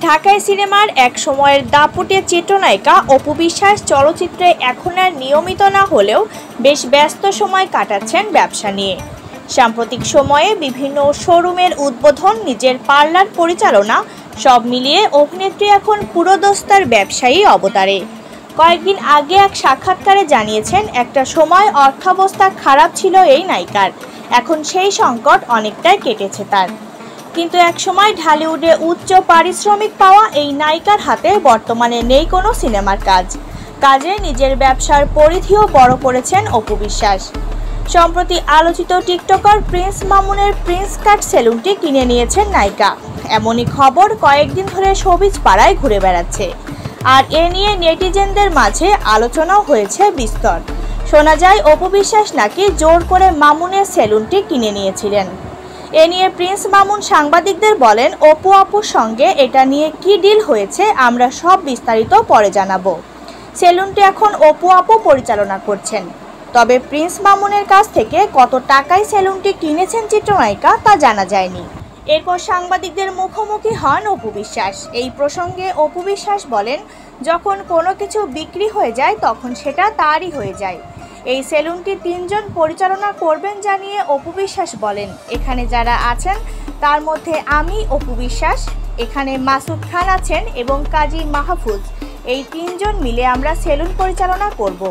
ঢাকায় সিনেমার এক সময়ের দাপুটে চিত্রনায়িকা অপু বিশ্বাস চলচ্চিত্রে এখন আর নিয়মিত না হলেও বেশ ব্যস্ত সময় কাটাচ্ছেন ব্যবসা নিয়ে। সাম্প্রতিক সময়ে বিভিন্ন শোরুমের উদ্বোধন, নিজের পার্লার পরিচালনা সব মিলিয়ে অভিনেত্রী এখন পুরোদস্তার ব্যবসায়ী অবতারে। কয়েকদিন আগে এক সাক্ষাৎকারে জানিয়েছেন, একটা সময় অর্থাবস্থা খারাপ ছিল এই নায়িকার, এখন সেই সংকট অনেকটাই কেটেছে তার। কিন্তু একসময় ঢালিউডে উচ্চ পারিশ্রমিক পাওয়া এই নায়িকার হাতে বর্তমানে নেই কোনো সিনেমার কাজে নিজের ব্যবসার পরিধিও বড় করেছেন অপু বিশ্বাস। সম্প্রতি আলোচিত টিকটকার প্রিন্স মামুনের প্রিন্স কাট সেলুনটি কিনে নিয়েছেন নায়িকা। এমনই খবর কয়েকদিন ধরে শোবিজ পাড়ায় ঘুরে বেড়াচ্ছে, আর এ নিয়ে নেটিজেনদের মাঝে আলোচনাও হয়েছে বিস্তর। শোনা যায় অপু বিশ্বাস নাকি জোর করে মামুনের সেলুনটি কিনে নিয়েছিলেন। এ নিয়ে প্রিন্স মামুন সাংবাদিকদের বলেন, অপু আপুর সঙ্গে এটা নিয়ে কি ডিল হয়েছে আমরা সব বিস্তারিত পরে জানাবো। সেলুনটি এখন অপু আপু পরিচালনা করছেন। তবে প্রিন্স মামুনের কাছ থেকে কত টাকায় সেলুনটি কিনেছেন চিত্রনায়িকা তা জানা যায়নি। এরপর সাংবাদিকদের মুখোমুখি হন অপু বিশ্বাস। এই প্রসঙ্গে অপু বিশ্বাস বলেন, যখন কোনো কিছু বিক্রি হয়ে যায় তখন সেটা তারই হয়ে যায়। এই সেলুনটি 3 জন পরিচালনা করবেন জানিয়ে অপু বিশ্বাস বলেন, এখানে যারা আছেন তার মধ্যে আমি অপু বিশ্বাস, এখানে মাসুদ খান আছেন এবং কাজী মাহফুজ, এই 3 জন মিলে আমরা সেলুন পরিচালনা করব।